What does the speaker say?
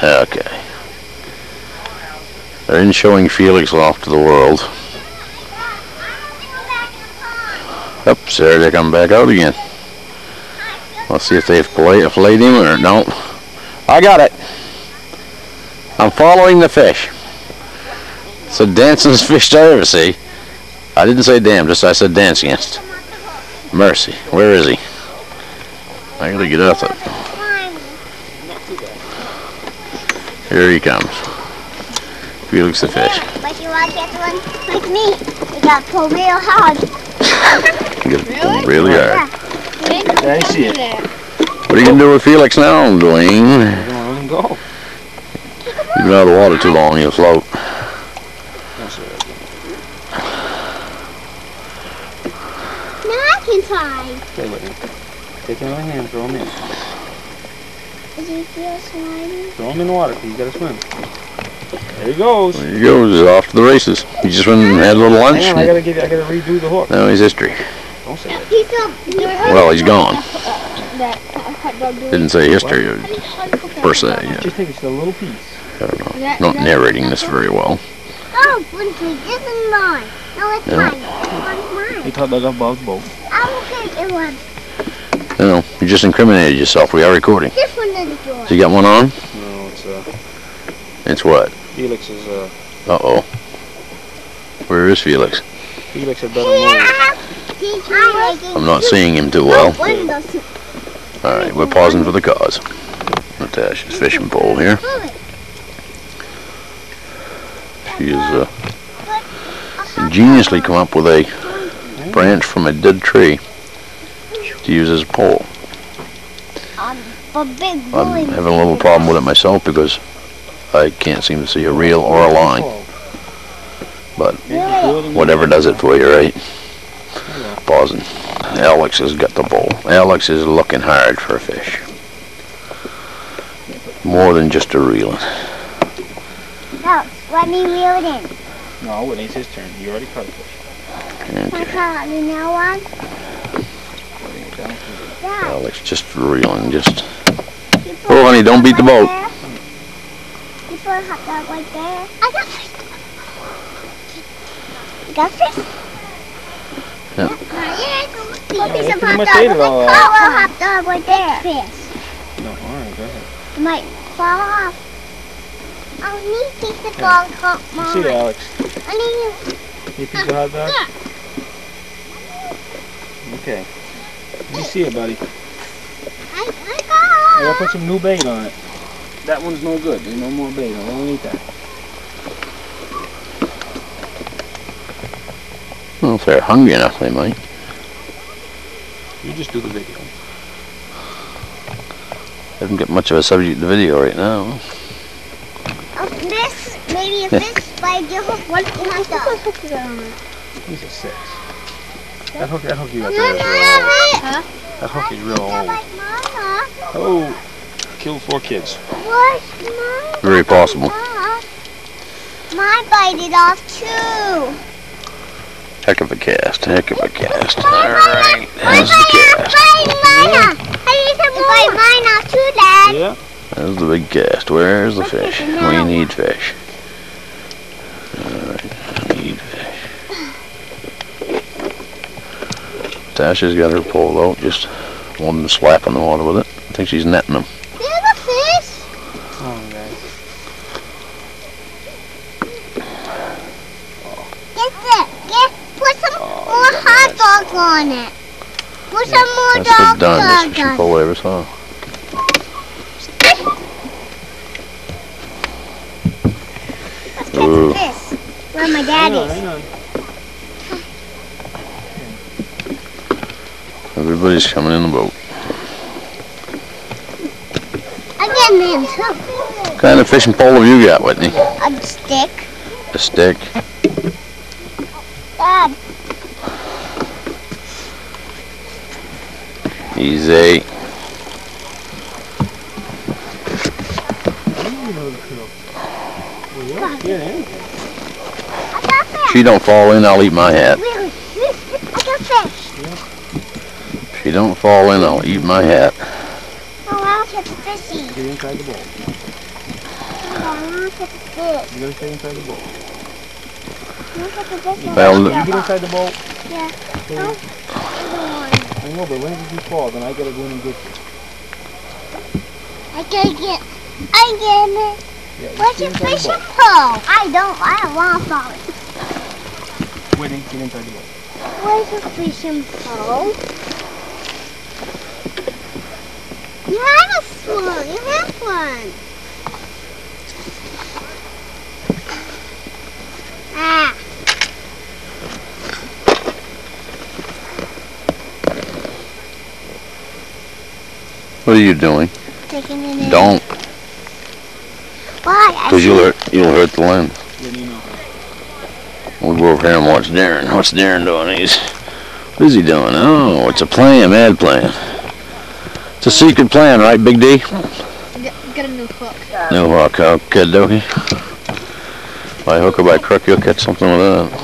Okay. They're in showing Felix off to the world. Oops, there they come back out again. Let's see if they've filleted him or no. I got it. I'm following the fish. It's the dancingest fish I ever see. I didn't say damn, just I said dancingest. Mercy, where is he? I gotta get out of it. Here he comes. Felix the fish. But you want to get one like me? You gotta pull real hard. You gotta pull really hard. Yeah, I see it. What are you gonna do with Felix now, Dwayne? Let him go. You've been out of the water too long, he'll float. Now I can try. Stay with him. Take him in the hand, throw him in. Does he feel slimy? Throw him in the water, because he's got to swim. There he goes. There he goes, he's off to the races. He just went and had a little lunch. Hang on, I gotta redo the hook. Now he's history. Don't say that. Well, he's gone. Didn't say history per se. Yeah. Just think it's a little piece. I don't know. Not narrating this very well. Oh, Bunty, this is mine. No, it's Yeah. mine. It's mine. He thought that above the boat. I will get it one. You know, you just incriminated yourself. We are recording. This one is yours. So you got one on? No, it's It's what? Felix is Uh-oh. Where is Felix? Felix had better move. I'm not seeing him too well. Alright, we're pausing for the cause. Natasha's fishing pole here. She has ingeniously come up with a branch from a dead tree to use as a pole. I'm having a little problem with it myself because I can't seem to see a reel or a line. But whatever does it for you, right? Pausing. Alex has got the bowl. Alex is looking hard for a fish. More than just a reeling. No, let me reel it in. No, it ain't his turn. You already caught a fish. I caught the now one. Dad, Alex just reeling, just... Oh, honey, don't beat the boat. You put a hot dog right there. I got fish. You got fish? Yep. Put me some hot pretty much dog. ate it all Put a hot dog right there. Fish. No, alright, go ahead. It might fall off. I need a piece of dog hot You see it, Alex. I need you. You piece of hot dog? Okay. Let me see it, buddy. I I got gotta put some new bait on it. That one's no good. There's no more bait. I don't need that. Well, if they're hungry enough, they might. You just do the video. Haven't got much of a subject to video right now. This, maybe a fish by the hook. What hot dog? He's a 6. That hook you got there is real old. Huh? That hook is real old. Like Mama. Oh, killed 4 kids. What's Mama? Very possible. Mine bite it off too. Heck of a cast, heck of a cast. Mine Alright, there's the cast. I need to bite mine off too, Dad. Yeah. There's the big cast. Where's the fish? We need fish. Alright, I need fish. Tasha's got her pole out, just wanting to slap in the water with it. I think she's netting them. There's a fish. Oh, guys. Put some more hot dogs on it. Put some more That's the dogs darndest on fishing it. pole I ever saw. Let's get some fish. Where my dad is. Hang on. Everybody's coming in the boat. I'm getting in too. What kind of fishing pole have you got, Whitney? A stick. A stick? Dad. Easy. I got fish. She don't fall in, I'll eat my hat. Really? I got fish. If she don't fall in, I'll eat my hat. Oh, I'll catch fishy. Get inside the bowl. Look at this. You gotta stay inside the boat. Look at this. Well, You get inside the boat. Yeah. Okay. I know, but when did you fall? Then I gotta go in and get you. I get it. Yeah, Where's stay your inside the fishing boat. pole? I don't want to fall in. Wait, get inside the boat. Where's your fishing pole? You have one. You have one. Ah. what are you doing? Taking it in. Don't, Why? because you'll hurt the lens. Yeah, you know. We'll go over here and watch Darren. What's Darren doing? What is he doing? Oh, it's a plan, mad plan. It's a secret plan, right, Big D? Get a new hook. No hook, okay, dokey. By hook or by crook, you'll catch something with that.